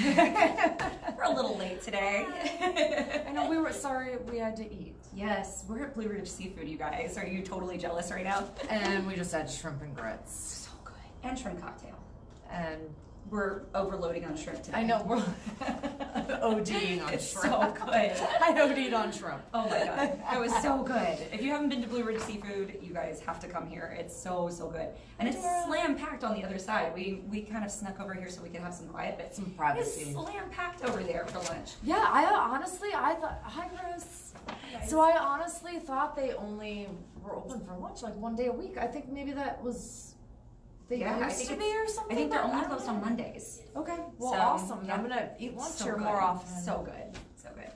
We're a little late today. I know, we were sorry we had to eat. Yes, we're at Blue Ridge Seafood, you guys. Are you totally jealous right now? And we just had shrimp and grits. So good. And shrimp cocktail. And we're overloading on shrimp today. I know, we're ODing on It's shrimp. so good. I OD'd on shrimp. Oh my god, it was so good. If you haven't been to Blue Ridge Seafood, you guys have to come here. It's so good, and it's slam packed on the other side. We kind of snuck over here so we could have some quiet, but Some privacy. It's slam packed over there for lunch. Yeah, I thought, hi Chris. guys. So I honestly thought they only were open for lunch like one day a week. I think maybe that was, they I used think to be or something. I think they're but only I don't closed know. on Mondays. Okay, well So, awesome. yeah. I'm gonna eat lunch So here good. more often. So good, so good.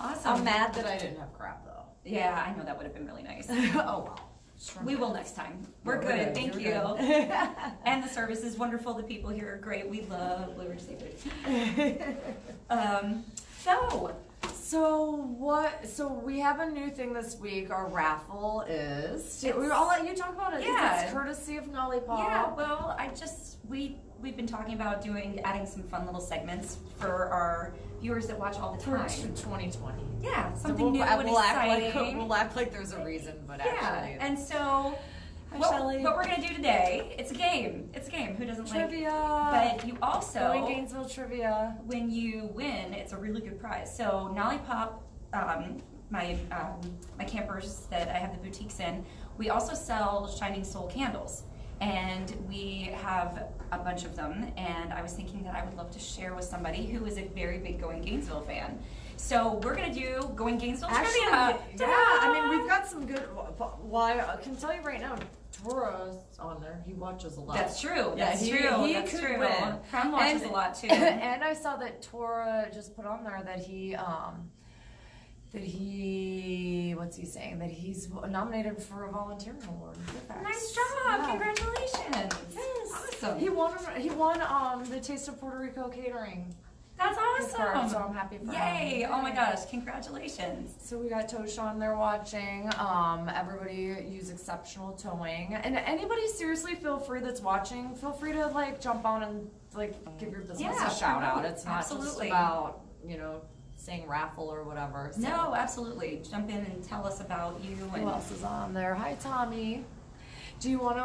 Awesome. I'm mad that I didn't have crab though. Yeah, I know that would have been really nice. Oh well. Shrimp. We will next time. We're Yeah, good, we're good. thank We're you. good. And the service is wonderful. The people here are great. We love Blue Ridge Seafood. So we have a new thing this week. Our raffle is. It's- I'll let you talk about it. 'Cause Yeah. It's courtesy of Nolly Pop. Yeah, well, we've been talking about adding some fun little segments for our viewers that watch all the For time. 2020. Yeah, So something new and we'll exciting. we'll act like there's a reason, but Yeah, actually. and so Hi, what Shelley. we're gonna do today? It's a game. It's a game. Who doesn't Trivia. like? But you also, Going Gainesville trivia. when you win, it's a really good prize. So Nolly Pop, my campers that I have the boutiques in, we also sell Shining Soul candles, and we have a bunch of them. And I was thinking that I would love to share with somebody who is a very big Going Gainesville fan. So we're gonna do Going Gainesville trivia. Yeah, Ta-da! I mean, we've got some good. Well, I can tell you right now, Tora's on there. He watches a lot. That's true. Yeah, That's he- true. he That's could true. win. Crown watches And- a lot too. And I saw that Tora just put on there that what's he saying? That he's nominated for a volunteering award. Nice job! Yeah. Congratulations! Yes. Awesome. He won the Taste of Puerto Rico catering. That's gift card, awesome! so I'm happy for him. Yay! Oh my gosh! Congratulations! So we got Tosha on there watching. Everybody use Exceptional Towing, and anybody seriously feel free that's watching. Feel free to like jump on and like give your business Yeah, a shout out. promote. It's not just Absolutely. about saying raffle or whatever. So. No, absolutely. Jump in and tell us about you. And Who else is on there? Hi, Tommy. Do you want to?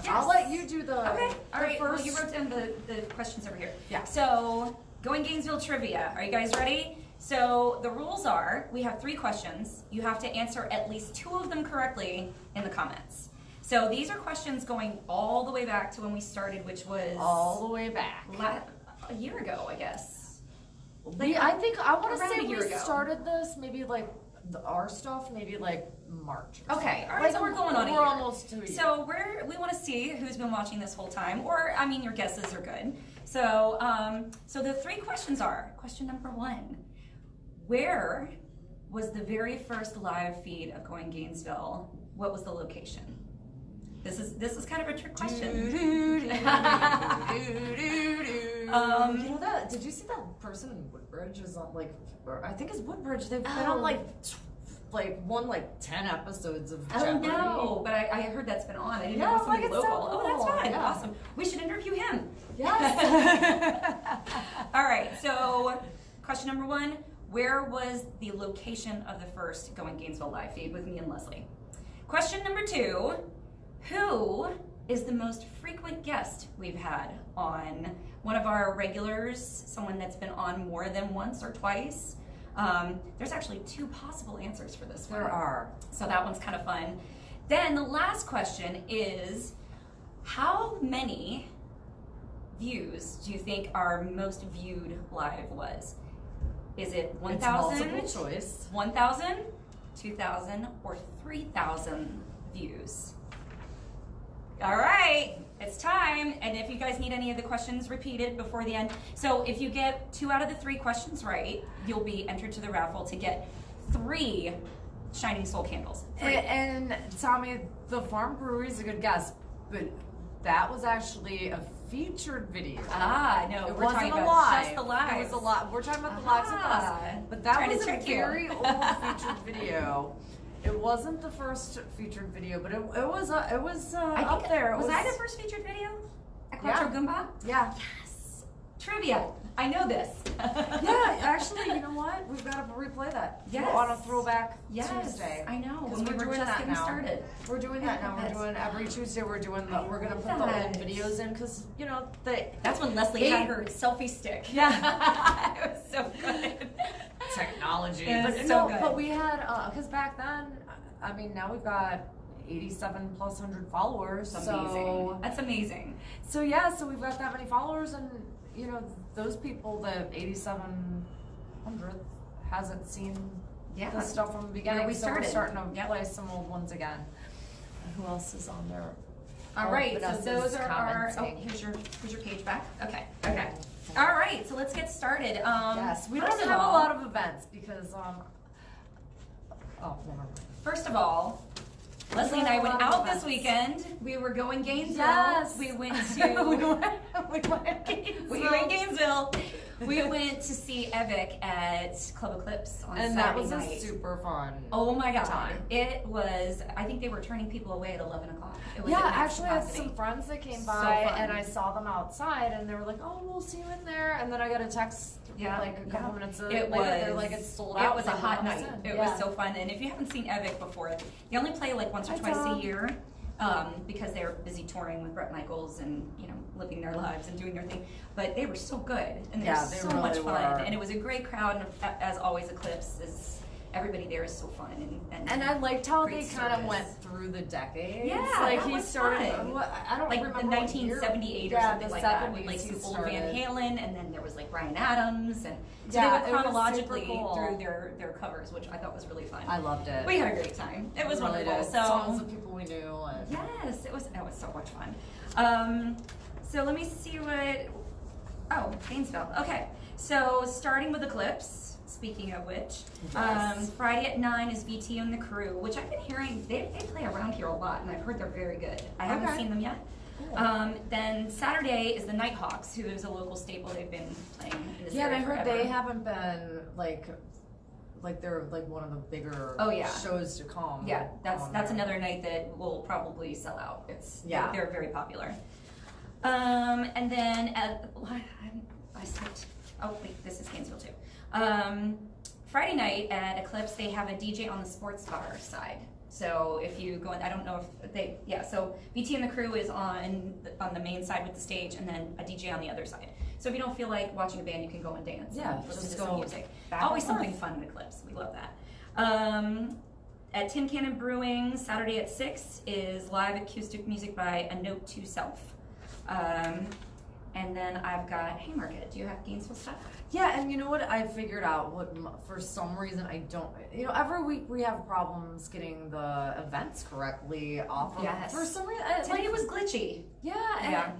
Yes. I'll let you do the. Okay. All the right. First. Well, you wrote down the questions over here. Yeah. So, Going Gainesville trivia. Are you guys ready? So the rules are: we have 3 questions. You have to answer at least 2 of them correctly in the comments. So these are questions going all the way back to when we started, which was all the way back. a year ago, I guess. I think I want to around say a year we ago. started this maybe like our stuff maybe like March. Or Okay, something. all right, Like, so we're going on a We're year. almost to a year. So we want to see who's been watching this whole time, or I mean, your guesses are good. So so the 3 questions are: question number 1, where was the very first live feed of Going Gainesville? What was the location? This is kind of a trick question. You know that? Did you see that person in Woodbridge is on like? Or I think it's Woodbridge. They've been on like 10 episodes of Oh Jeopardy. no, but I heard that's been on. I didn't know it Yeah, was somebody like it's so local. Oh, that's cool. fun. Yeah. Awesome. We should interview him. Yes. All right, so question number 1, where was the location of the first Going Gainesville live feed with me and Leslie? Question number 2, who is the most frequent guest we've had on? One of our regulars, someone that's been on more than once or twice. There's actually 2 possible answers for this one. There are. So that one's kind of fun. Then the last question is, how many views do you think our most viewed live was? Is it 1,000, multiple choice. 1,000, 2,000, or 3,000 views? All right, it's time. And if you guys need any of the questions repeated before the end, so if you get 2 out of the 3 questions right, you'll be entered to the raffle to get 3 Shining Soul candles. 3. And Tommy, the Farm Brewery is a good guess, but that was actually a featured video. Ah, no, It we're talking wasn't a about live. just the live. It was a lot. We're talking about the lives with us. But that Trying to was a trick you. very old featured video. It wasn't the first featured video, but it was I think up there. It Was I the first featured video? At Quattro Yeah. Goomba? Yeah. Yes. trivia. I know this. Yeah, actually, you know what? We've got to replay that. Yes. On a throwback Yes, Tuesday. I know. Because When we we're were doing just that getting now. started. We're doing that now. We're Yes. doing every Tuesday. We're gonna put the that. old videos in because That's when Leslie had her selfie stick. Yeah. It was so good. Technology. It was But so no, good. but we had because back then, I mean, now we've got 87 plus 100 followers. That's amazing. So That's amazing. so yeah, so we've got that many followers, and those people, the 8700 hasn't seen Yeah. the stuff from the beginning. Where we so we're started. starting to Yep. play some old ones again. And who else is on there? All Oh, right, so Vanessa's those are our. Oh, commenting. here's your page back. Okay. Okay. All right, so let's get started. Yes, we don't first of have a all- lot of events because oh, never mind. First of all, Leslie and I went out this weekend. We were going Gainesville. Yes. We went we to. went Gainesville. We were in Gainesville. We went to see Evic at Club Eclipse on And Saturday that was night. a super fun. Oh my god! time. It was. I think they were turning people away at 11 o'clock. It was Yeah, at max actually, I had capacity. some friends that came So by, fun. and I saw them outside, and they were like, "Oh, we'll see you in there." And then I got a text, Yeah, like a couple yeah. minutes It later. They're was- like, "It's sold out." It was a Like, hot let us night. in. It Yeah. was so fun. And if you haven't seen Evic before, they only play like once or Hi, twice Tom. a year because they're busy touring with Bret Michaels and living their lives and doing their thing. But they were so good and they Yeah, were they so really much fun. were. And it was a great crowd. And as always, Eclipse is everybody there is so fun And I liked how Great they kind of service. went through the decades. Yeah, like that he was started. fun. I don't like remember the what year. 1978 or Yeah, something the like that, with 70s like he some old Van started. Halen, and then there was like Bryan Adams, and so Yeah, they it went was chronologically super cool. through their covers, which I thought was really fun. I loved it. We had a great time. It was really wonderful. did. So songs of people we knew. And yes, it was so much fun. So let me see what. Oh, Gainesville. Okay, so starting with Eclipse. Speaking of which, Yes. Friday at 9 is VT and the Crew, which I've been hearing they play around here a lot, and I've heard they're very good. I haven't Okay. seen them yet. Cool. Then Saturday is the Nighthawks, who is a local staple. They've been playing in this Yeah, and I area heard forever. they haven't been like they're like one of the bigger Oh, yeah. shows to come. Yeah, that's on that's there. another night that will probably sell out. Yeah. they're very popular. And then I skipped. Oh wait, this is Gainesville too. Friday night at Eclipse, they have a DJ on the sports bar side. So if you go in, I don't know if they, yeah. So VT and the Crew is on the main side with the stage, and then a DJ on the other side. So if you don't feel like watching a band, you can go and dance. Yeah, and listen just to some go music. back Always and forth. something fun in Eclipse. We love that. At Tin Cannon Brewing, Saturday at 6 is live acoustic music by A Note to Self. And then I've got Haymarket. Do you have Gainesville stuff? Yeah, and you know what? I figured out for some reason I don't. Every week we have problems getting the events correctly off of. Yes. For some reason, Today was glitchy. Yeah,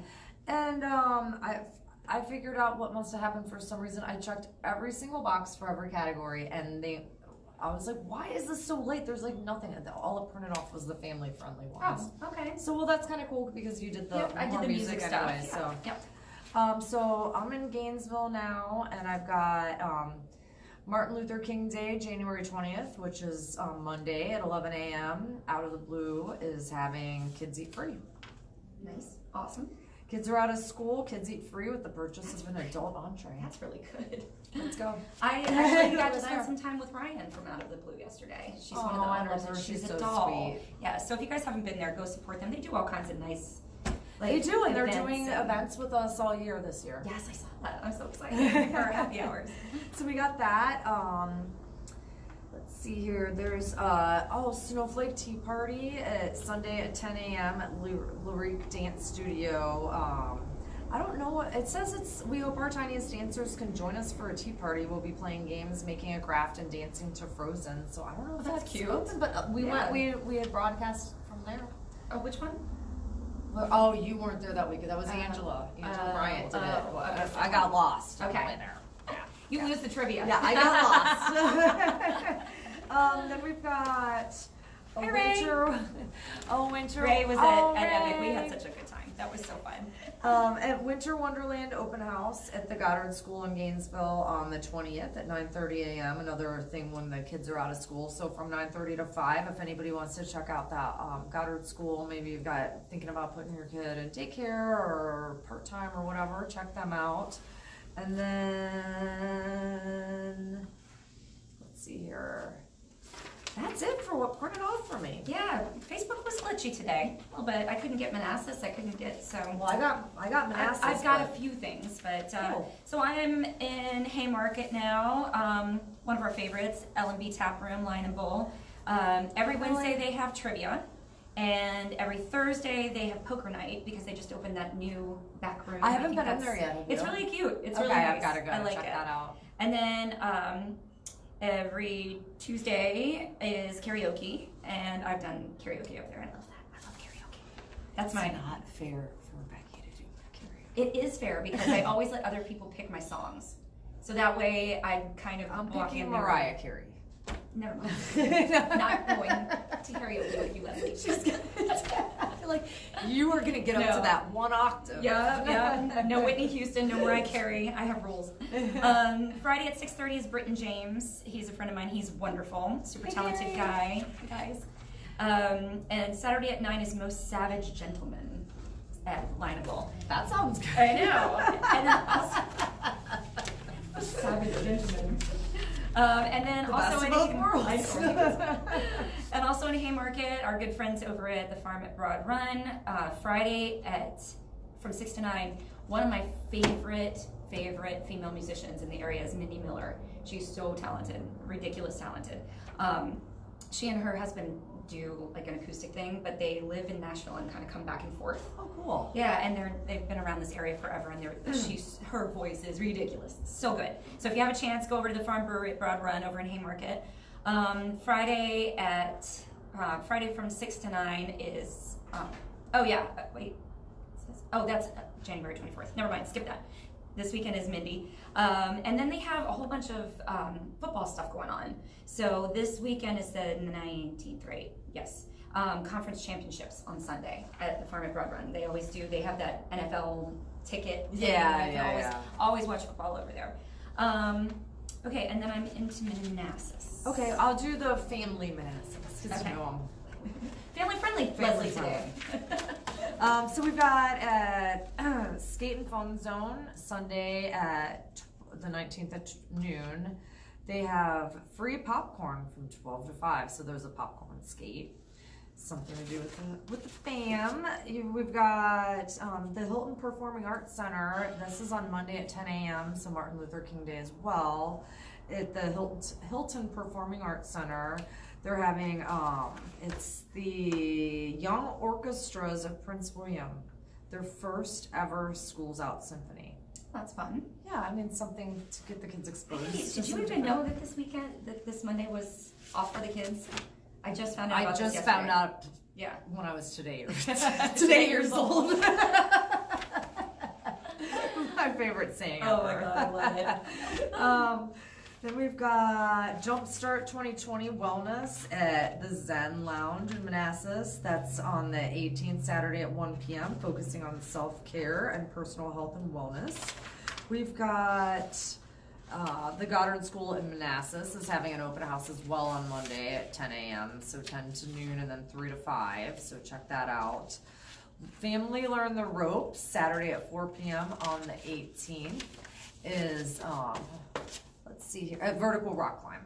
and I figured out what must have happened for some reason. I checked every single box for every category, and I was like, why is this so late? There's like nothing. All it printed off was the family friendly ones. Oh, okay. So well, that's kind of cool because you did the Yep, I did more the music stuff. anyway. Yeah. So. Yep. So I'm in Gainesville now, and I've got Martin Luther King Day, January 20th, which is Monday at 11 a.m. Out of the Blue is having Kids Eat Free. Nice. Awesome. Kids are out of school, kids eat free with the purchase of an adult entree. That's really good. Let's go. I actually got to Over spend there. some time with Ryan from Out of the Blue yesterday. She's Oh, one of the I owners, love her. and she's She's a so doll. sweet. Yeah, so if you guys haven't been there, go support them. They do all kinds of nice. They do, and they're events doing and- events with us all year this year. Yes, I saw that. I'm so excited for our happy hours. So we got that. Let's see here. There's Snowflake Tea Party at Sunday at 10 a.m. at Lyric Dance Studio. I don't know what it says. We hope our tiniest dancers can join us for a tea party. We'll be playing games, making a craft, and dancing to Frozen. So I don't know if That's that's cute. open, but Yeah. we had broadcast from there. Oh, which one? Oh, you weren't there that week. That was Angela. Angela Bryant did it. okay. I got lost. Okay. on the way there. You lose the trivia. Yeah, I got lost. Then we've got a Hey, Ray. winter. Ray was oh, at Epic. We Ray. had such a good time. That was so fun. At Winter Wonderland Open House at the Goddard School in Gainesville on the 20th at 9:30 a.m. Another thing when the kids are out of school. So from 9:30 to 5, if anybody wants to check out that Goddard School, maybe you've got thinking about putting your kid in daycare or part-time or whatever, check them out. And then, let's see here. That's it for what printed off for me. Yeah, Facebook was glitchy today a little bit. I couldn't get Manassas. I couldn't get Well, I got Manassas. I've got a few things, but Cool. so I'm in Haymarket now. One of our favorites, L&B Tap Room, Lion and Bowl. Every Wednesday they have trivia, and every Thursday they have poker night because they just opened that new back room. I haven't think been in there yet. It's really cute. It's okay, really nice. I've got to go I like check it. that out. And then every Tuesday is karaoke, and I've done karaoke up there. I love that. I love karaoke. That's It's my. not fair for Becky to do karaoke. It is fair because I always let other people pick my songs, so that way I kind of I'm walk picking in there. Mariah Carey. Never mind. Not going to karaoke with you, Leslie. I feel like you are gonna get up No. to that one octave. Yeah. No Whitney Houston, no Mariah Carey. I have rules. Friday at 6:30 is Britton James. He's a friend of mine. He's wonderful, super talented guy. Hi, guys. And Saturday at 9 is Most Savage Gentleman at Lion and Bowl. That sounds good. I know. And then also, Savage Gentleman. And then The also best in of both worlds. I know. And also in Haymarket, our good friends over at the Farm at Broad Run, Friday from 6 to 9. One of my favorite female musicians in the area is Mindy Miller. She's so talented, ridiculous talented. She and her husband do like an acoustic thing, but they live in Nashville and kind of come back and forth. Oh, cool. Yeah, and they've been around this area forever, and her voice is ridiculous, so good. So if you have a chance, go over to the Farm Brewery at Broad Run over in Haymarket. Friday from 6 to 9 is that's January 24th. Never mind, skip that. This weekend is Mindy. And then they have a whole bunch of football stuff going on. So this weekend is the 19th, right? Yes. Conference championships on Sunday at the Farm at Broad Run. They always do. They have that NFL ticket. Thing. Yeah, You can always watch football over there. Okay, and then I'm into Manassas. Okay, I'll do the family Manassas because Okay. you know Family friendly, Family Leslie today. So we've got at Skate and Fun Zone Sunday at the 19th at noon. They have free popcorn from 12 to 5, so there's a popcorn skate. Something to do with the fam. We've got the Hilton Performing Arts Center. This is on Monday at 10 a.m., so Martin Luther King Day as well. At the Hilton Performing Arts Center, they're having it's the Young Orchestras of Prince William, their first ever Schools Out Symphony. That's fun. Yeah, I mean something to get the kids exposed. Hey, to did you some even different- know that this Monday was off for the kids? I just found out I about just this found yesterday. out Yeah. when I was today Today years old. My favorite saying Oh my ever. God, I love it. Then we've got Jumpstart 2020 Wellness at the Zen Lounge in Manassas. That's on the 18th, Saturday at 1 p.m., focusing on self-care and personal health and wellness. We've got the Goddard School in Manassas is having an open house as well on Monday at 10 a.m., so 10 to noon and then 3 to 5, so check that out. Family Learn the Ropes, Saturday at 4 p.m. on the 18th is, let's see here, a vertical rock climb.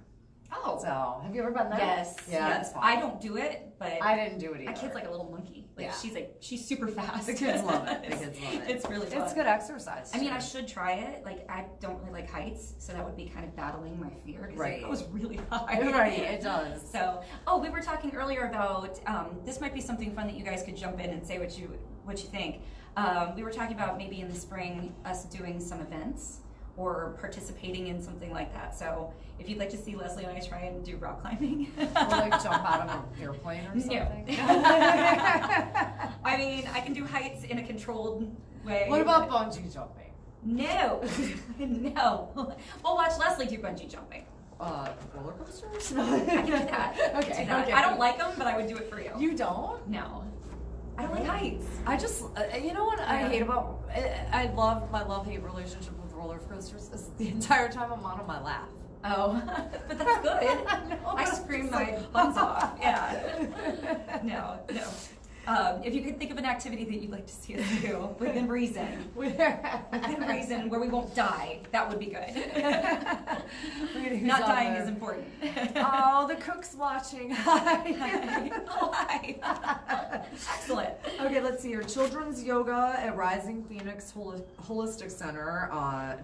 Oh. So, have you ever been there? Yes. Yeah, yes. it's fun. I don't do it, but I didn't do it either. my kid's like a little monkey. Like Yeah. she's super fast. The kids love it. The kids love it. It's really fun. It's good exercise. I mean, too. I should try it. Like, I don't really like heights, so that would be kind of battling my fear because Right. it goes really high. Right, it does. So, we were talking earlier about this might be something fun that you guys could jump in and say what you think. We were talking about maybe in the spring us doing some events or participating in something like that. So, if you'd like to see Leslie and I try and do rock climbing, Or like jump out of an airplane or something. No. I mean, I can do heights in a controlled way. What about bungee jumping? No, no. We'll watch Leslie do bungee jumping. Roller coasters? I can do that. Okay, Do that. okay. I don't like them, but I would do it for you. You don't? No. I don't like heights. I just, you know what I Yeah. hate about, I love my love-hate relationship with roller coasters is the entire time I'm on my laugh. Oh, but that's good. I know, I but scream it's my like- buns off. Yeah. No. If you could think of an activity that you'd like to see us do within reason, within reason, where we won't die, that would be good. Not dying is important. Oh, the cook's watching. Hi. Oh, hi. Excellent. Okay, let's see here. Children's yoga at Rising Phoenix Holistic Center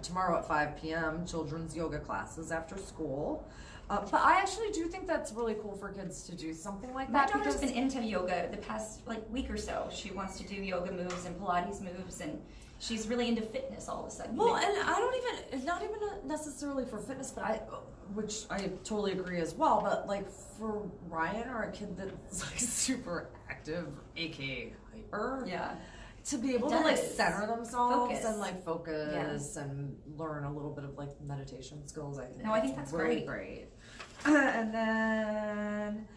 tomorrow at 5 p.m. Children's yoga classes after school. But I actually do think that's really cool for kids to do something like My that. daughter's because been into yoga the past week or so. She wants to do yoga moves and Pilates moves, and she's really into fitness all of a sudden. Well, and I don't even, it's not even necessarily for fitness, but which I totally agree as well, but like for Ryan or a kid that's like super active, aka hyper, yeah. to be able to like center themselves and like focus and learn a little bit of like meditation skills, I think that's really great. And then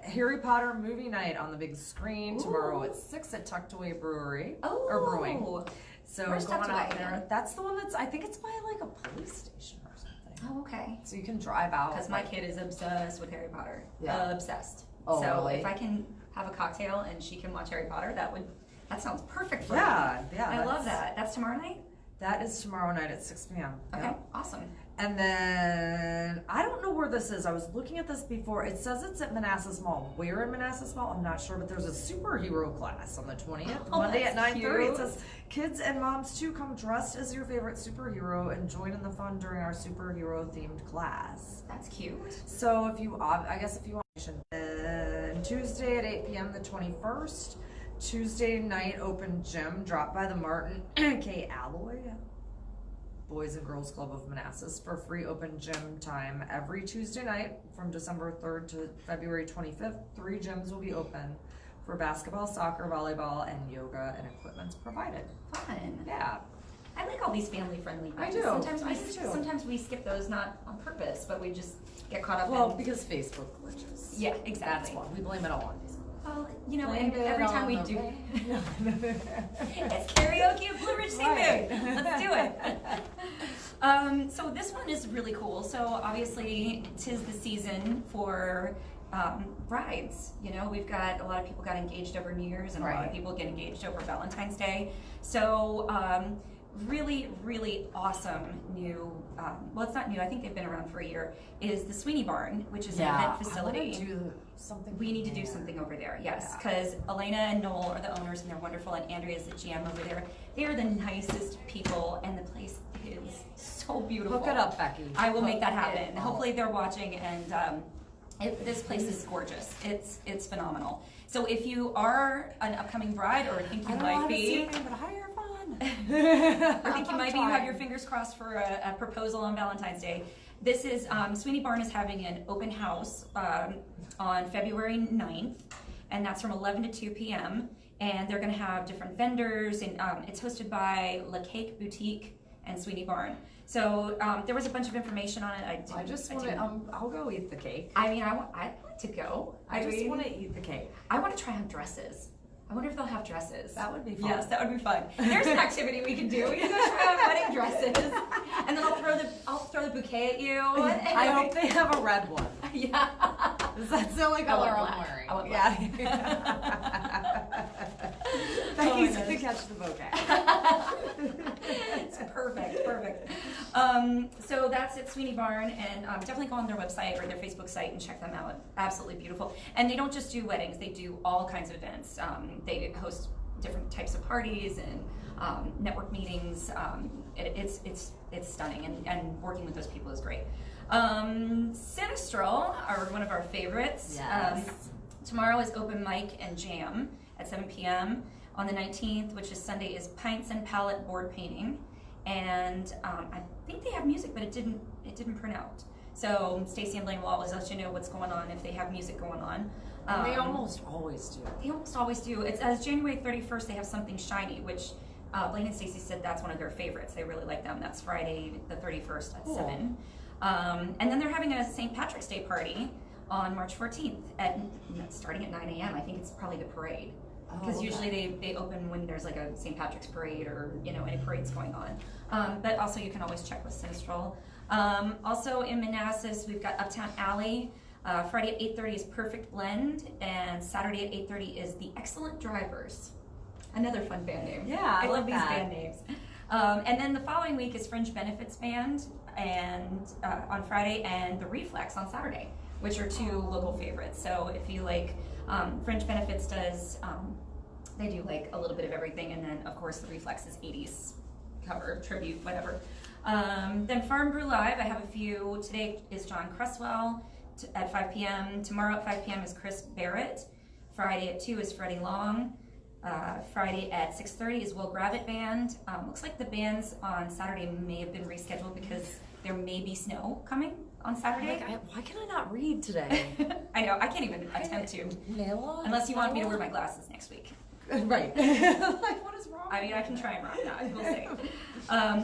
Harry Potter movie night on the big screen tomorrow at 6 at Tucked Away Brewery or Brewing. So where's going Tucked out Away? there. That's the one that's, I think it's by like a police station or something. Oh, okay. So you can drive out. Because my kid is obsessed with Harry Potter. Yeah. Obsessed. Oh, so really? if I can have a cocktail and she can watch Harry Potter, that sounds perfect for me. Yeah. I love that. That's tomorrow night? That is tomorrow night at 6 p.m. Okay, awesome. And then, I don't know where this is. I was looking at this before. It says it's at Manassas Mall. Where in Manassas Mall? I'm not sure, but there's a superhero class on the 20th, Monday at 9:30. It says, kids and moms too, come dressed as your favorite superhero and join in the fun during our superhero-themed class. That's cute. So if you want, then Tuesday at 8 p.m. the 21st, Tuesday night open gym, drop by the Martin K. Alloy Boys and Girls Club of Manassas for free open gym time every Tuesday night from December 3rd to February 25th. 3 gyms will be open for basketball, soccer, volleyball, and yoga, and equipment's provided. Fun. Yeah. I like all these family-friendly things. I do. Sometimes we skip those, not on purpose, but we just get caught up Well, in... because Facebook glitches. Yeah, exactly. That's why. We blame it all on Facebook. Well, and every time we do... It's karaoke at Blue Ridge Seafood. Let's do it. So this one is really cool. So obviously, 'tis the season for brides. We've got a lot of people got engaged over New Year's, and a lot of people get engaged over Valentine's Day. So really, really awesome new, well, it's not new, I think they've been around for a year, is the Sweeney Barn, which is an event facility. We need to do something over there, yes, because Elena and Noel are the owners, and they're wonderful, and Andrea's the GM over there. They are the nicest people, and the place is so beautiful. Hook it up, Becky. I will make that happen. Hopefully they're watching, and this place is gorgeous. It's phenomenal. So if you are an upcoming bride, or think you might be, I think you might be, you have your fingers crossed for a proposal on Valentine's Day. This is, Sweeney Barn is having an open house on February 9th, and that's from 11 to 2 p.m. And they're gonna have different vendors, and it's hosted by La Cake Boutique and Sweeney Barn. So there was a bunch of information on it. I just want to, I'll go eat the cake. I mean, I'd like to go. I just want to eat the cake. I want to try on dresses. I wonder if they'll have dresses. That would be fun. Yes, that would be fun. There's an activity we can do. We can go try on wedding dresses, and then I'll throw the bouquet at you. I hope they have a red one. Yeah. That's the only color I'm wearing. I want black. Becky's gonna catch the bouquet. It's perfect. So that's at Sweeney Barn, and definitely go on their website or their Facebook site and check them out. Absolutely beautiful. And they don't just do weddings; they do all kinds of events. They host different types of parties and network meetings. It's stunning, and working with those people is great. Sinistrel are one of our favorites. Yes. Tomorrow is open mic and jam at 7 p.m. On the 19th, which is Sunday, is Pints and Palette board painting, and I think they have music, but it didn't print out. So Stacy and Blaine will always let you know what's going on if they have music going on. They almost always do. They almost always do. It's as January 31st. They have Something Shiny, which Blaine and Stacy said that's one of their favorites. They really like them. That's Friday the 31st at 7. And then they're having a St. Patrick's Day party on March 14th starting at 9 a.m. I think it's probably the parade. Because usually they open when there's like a St. Patrick's parade or any parades going on. But also you can always check with Sinistrel. Also in Manassas, we've got Uptown Alley Friday at 8:30 is Perfect Blend, and Saturday at 8:30 is The Excellent Drivers. Another fun band name. Yeah, I I love like these that. band names. And then the following week is Fringe Benefits Band and on Friday, and The Reflex on Saturday, which are two local favorites. So if you like, Fringe Benefits does, they do like a little bit of everything, and then of course The Reflex is 80s cover, tribute, whatever. Then Farm Brew Live, I have a few. Today is John Cresswell at 5 p.m. Tomorrow at 5 p.m. is Chris Barrett. Friday at 2 is Freddie Long. Friday at 6:30 is Will Gravett Band. Looks like the bands on Saturday may have been rescheduled because there may be snow coming on Saturday. Why can I not read today? I know, I can't even attempt to. Nail Unless you want me to wear my glasses next week. Right. Like, what is wrong? I mean, I can try and rock that, we'll see.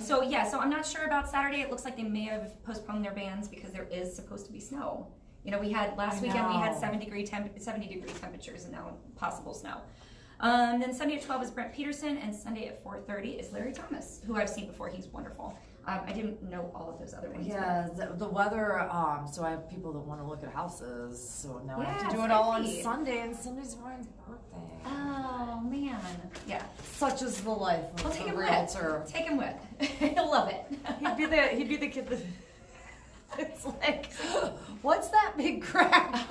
So I'm not sure about Saturday. It looks like they may have postponed their bands because there is supposed to be snow. You know, we had last weekend we had 70 degree temperatures and now possible snow. Then Sunday at 12 is Brent Peterson, and Sunday at 4:30 is Larry Thomas, who I've seen before. He's wonderful. I didn't know all of those other ones. Yeah, the weather, so I have people that want to look at houses, so now I have to Yeah, do it it's all on iffy. Sunday, and Sunday's Ryan's birthday. Oh man, yeah. Such is the life of Well, take a him realtor. with. Take him with. He'll love it. He'd be the kid that it's like, what's that big crack?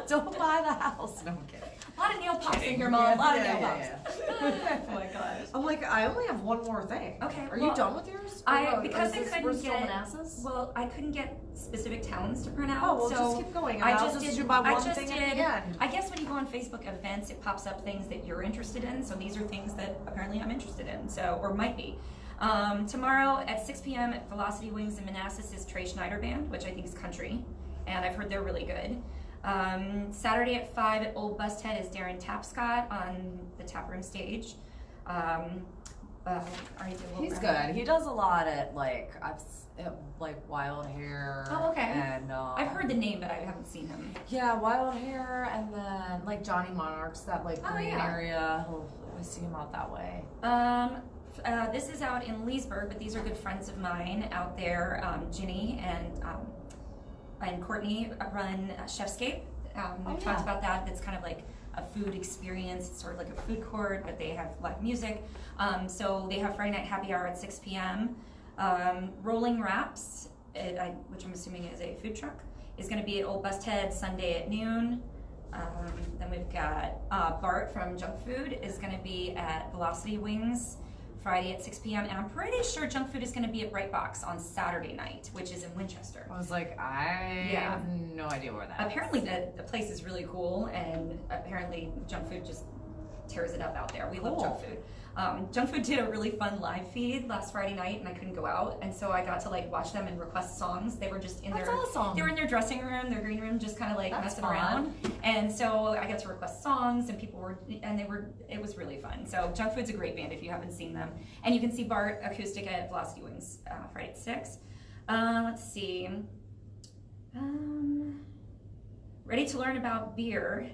Don't buy the house. No, I'm kidding. A lot of nail pops in here, Mom. A lot of nail Yeah, pops. yeah. Oh my gosh. I'm like, I only have one more thing. Okay, Are well, you done with yours? Because we're still Manassas? well, I couldn't get specific towns to print out. Oh, well, so just keep going. I I'll just did. do my I one just thing did. at the end. I guess when you go on Facebook events, it pops up things that you're interested in. So these are things that apparently I'm interested in. So or might be. Tomorrow at 6 p.m. at Velocity Wings in Manassas is Trey Schneider Band, which I think is country, and I've heard they're really good. Saturday at 5 at Old Busthead is Darren Tapscott on the taproom stage. He's good. He does a lot at Wild Hair. Oh, okay. And I've heard the name, but I haven't seen him. Yeah, Wild Hair, and then like Johnny Monarchs, that like Oh, green yeah. area. I see him out that way. This is out in Leesburg, but these are good friends of mine out there. Ginny and Courtney run Chefscape. We've talked about that. That's kind of like a food experience. It's sort of like a food court, but they have live music. So they have Friday night happy hour at 6 p.m. Rolling Wraps, which I'm assuming is a food truck, is going to be at Old Busthead Sunday at noon. Then we've got Bart from Junk Food is going to be at Velocity Wings Friday at 6 p.m. And I'm pretty sure Junk Food is going to be at Bright Box on Saturday night, which is in Winchester. I was like, I have no idea where that is. Apparently the place is really cool, and apparently Junk Food just tears it up out there. We love Junk Food. Junk Food did a really fun live feed last Friday night, and I couldn't go out, and so I got to like watch them and request songs. They were just in That's their awesome. They were in their dressing room, their green room, just kind of like That's messing fun. around. And so I got to request songs, and it was really fun. So Junk Food's a great band if you haven't seen them, and you can see Bart acoustic at Velocity Wings Friday at 6. Let's see. Ready to learn about beer.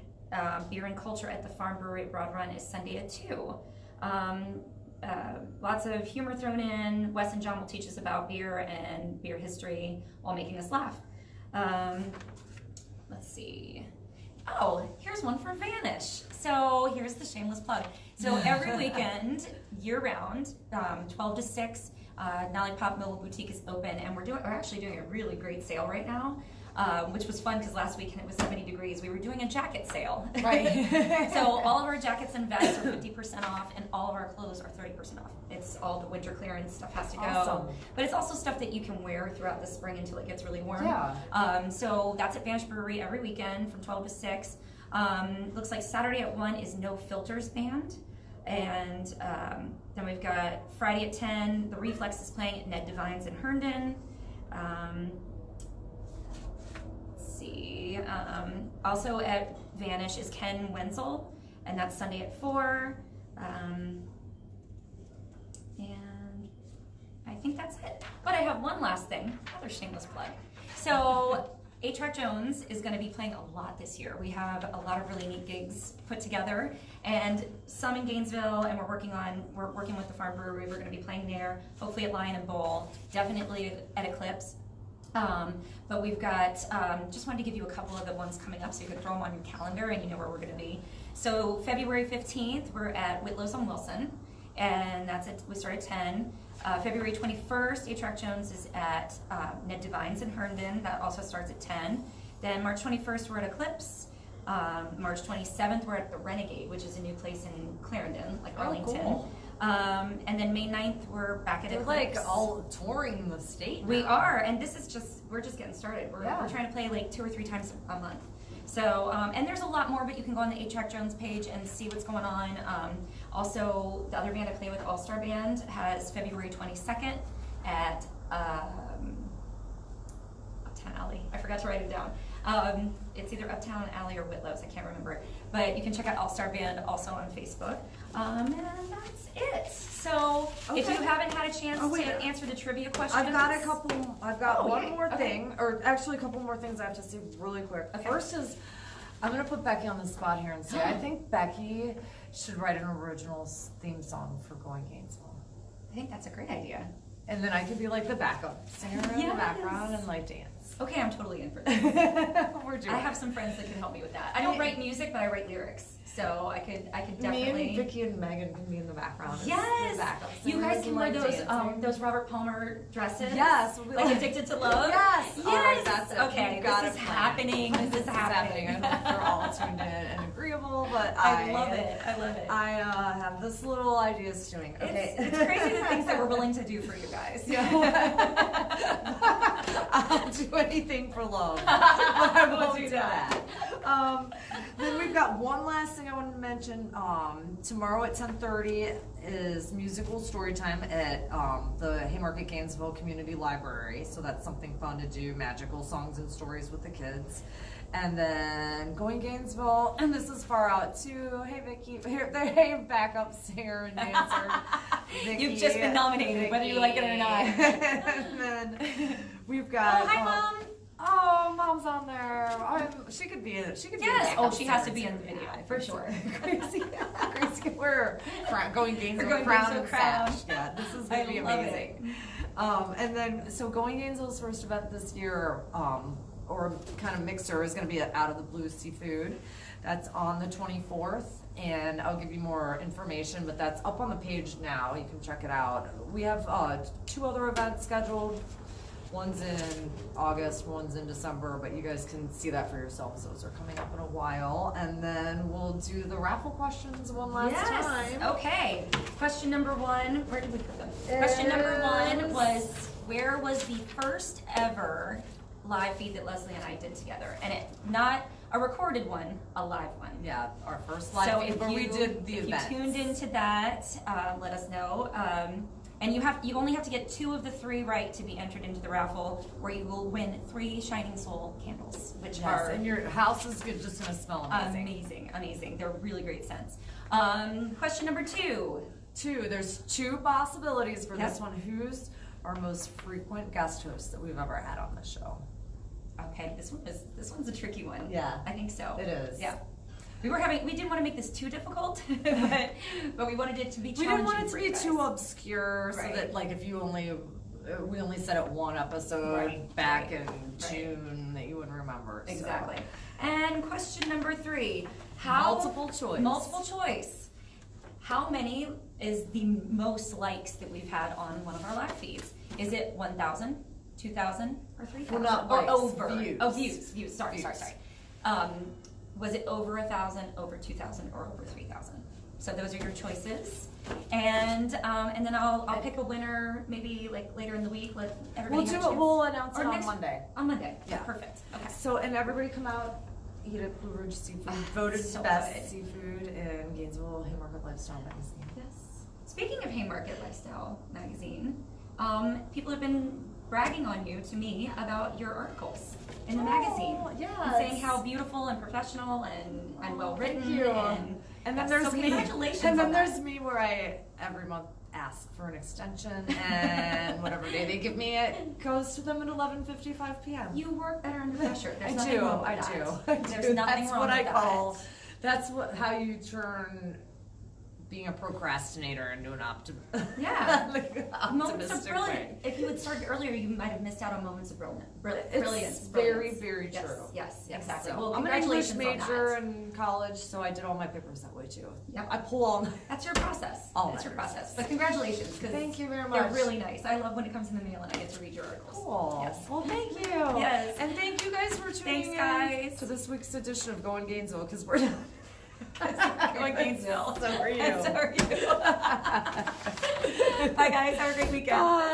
Beer and culture at the Farm Brewery at Broad Run is Sunday at 2. Lots of humor thrown in. Wes and John will teach us about beer and beer history while making us laugh. Let's see. Oh, here's one for Vanish. So here's the shameless plug. So every weekend, year round, 12 to 6, Lollipop Mobile Boutique is open, and we're actually doing a really great sale right now. Which was fun because last weekend it was 70 degrees. We were doing a jacket sale. Right. So all of our jackets and vests are 50% off, and all of our clothes are 30% off. It's all the winter clearance stuff has to go. Awesome. But it's also stuff that you can wear throughout the spring until it gets really warm. Yeah. So that's at Vanish Brewery every weekend from 12 to 6. Looks like Saturday at 1 is No Filters Band. And then we've got Friday at 10, The Reflex is playing at Ned Devine's in Herndon. Also at Vanish is Ken Wenzel, and that's Sunday at 4. And I think that's it. But I have one last thing, another shameless plug. So 8-Track Jones is going to be playing a lot this year. We have a lot of really neat gigs put together, and some in Gainesville, and we're working with the Farm Brewery. We're going to be playing there, hopefully at Lion and Bowl, definitely at Eclipse. But we've got, just wanted to give you a couple of the ones coming up so you can throw them on your calendar and you know where we're going to be. So February 15th, we're at Whitlow's on Wilson, and we start at 10. February 21st, A-Track Jones is at Ned Devine's in Herndon. That also starts at 10. Then March 21st, we're at Eclipse. March 27th, we're at the Renegade, which is a new place in Clarendon, like Arlington. Cool. And then May 9th, we're back at Eclipse. They're like all touring the state now. We are, and this is we're just getting started. We're trying to play like 2 or 3 times a month. So, and there's a lot more, but you can go on the A-Track Jones page and see what's going on. Also, the other band I play with, All Star Band, has February 22nd at Uptown Alley. I forgot to write it down. It's either Uptown Alley or Whitlow's, I can't remember it. But you can check out All Star Band also on Facebook. And that's it. So if you haven't had a chance to answer the trivia questions. I've got one more thing, or actually a couple more things I have to say really quick. Okay. First is, I'm gonna put Becky on the spot here and say, I think Becky should write an original theme song for Going Gainesville. I think that's a great idea. And then I could be like the backup singer in the background and like dance. Okay, I'm totally in for that. We're doing I have some friends that can help me with that. I don't write music, but I write lyrics. So I could definitely. Me and Vicky and Megan can be in the background. Yes. You guys can wear those Robert Palmer dresses. Yes. Like Addicted to Love. Yes. Yes. All right, that's it. Okay. This is happening. This is happening. I hope they're all tuned in and agreeable. But I love it. I love it. I have this little idea stewing. Okay. It's crazy the things that we're willing to do for you guys. I'll do anything for love. But I won't do that. Then we've got one last thing I want to mention. Tomorrow at 10:30 is musical story time at the Haymarket Gainesville Community Library. So that's something fun to do, magical songs and stories with the kids. And then Going Gainesville, and this is far out too. Hey Vicky, hey backup singer and dancer. Vicky, You've just been nominated, Vicky. whether you like it or not. And then we've got. Oh, hi Mom. Oh, Mom's on there. She could be. Yes. She has to be in the video for sure. Crazy. We're Going Gainesville crown and sash. Yeah, this is gonna be amazing. And then Going Gainesville's first event this year, or kind of mixer, is going to be at Out of the Blue Seafood. That's on the 24th, and I'll give you more information, but that's up on the page now. You can check it out. We have 2 other events scheduled. One's in August, one's in December, but you guys can see that for yourselves. Those are coming up in a while. And then we'll do the raffle questions one last time. Okay. Question number 1. Where did we put them? Question number 1 was, where was the first ever live feed that Leslie and I did together? And not a recorded one, a live one. Yeah, our first live feed where we did the event. If you tuned into that, let us know. And you only have to get 2 of the 3 right to be entered into the raffle, where you will win 3 Shining Soul candles, which are, and your house is just gonna smell amazing. Amazing. They're really great scents. Question number 2. There's 2 possibilities for this one. Who's our most frequent guest host that we've ever had on the show? Okay, this one's a tricky one. Yeah, I think so. It is. Yeah. We didn't want to make this too difficult, but we wanted it to be challenging. We didn't want it to be too obscure, Right. so that like if you we only said it one episode back in June that you wouldn't remember. Exactly. And question number 3. Multiple choice. Multiple choice. How many is the most likes that we've had on one of our live feeds? Is it 1,000, 2,000, or 3,000? Well, not or likes, over. views. Oh, views. Sorry. Was it over 1,000, over 2,000, or over 3,000? So those are your choices. And then I'll pick a winner maybe like later in the week. Let everybody have a chance. We'll announce it on next Monday. On Monday. Yeah. Perfect. Okay. So, and everybody come out, eat at Blue Ridge Seafood. Voted so best good. seafood in Gainesville Haymarket Lifestyle Magazine. Yes. Speaking of Haymarket Lifestyle Magazine, people have been bragging on you to me about your articles in the magazine. Yes. And saying how beautiful and professional and well written. Thank you. And then there's so me. Congratulations. And then on there's that. me where I every month ask for an extension, and whatever day they give me, it goes to them at 11:55 p.m. You work better under pressure. There's I nothing do. wrong with I that. do. There's nothing That's wrong what with I that. call. That's how you turn being a procrastinator into an Yeah. like, Moments are optimistic brilliant. way. If you would had started earlier, you might have missed out on moments of brilliance. It's very, very Yes, true. yes, Yes, exactly. so Well, I'm an English congratulations on major that. in college, so I did all my papers that way too. Yep. I pull all. That's your process. All That's your letters. process. But congratulations, because Thank you very they're much. really nice. I love when it comes in the mail and I get to read your articles. Cool. Yes. Well, thank you. Yes. And thank you guys for tuning Thanks, in guys. to this week's edition of Going Gainesville, because we're Going Gainesville. So are you. And so are you. Bye, guys. Have a great weekend. Bye.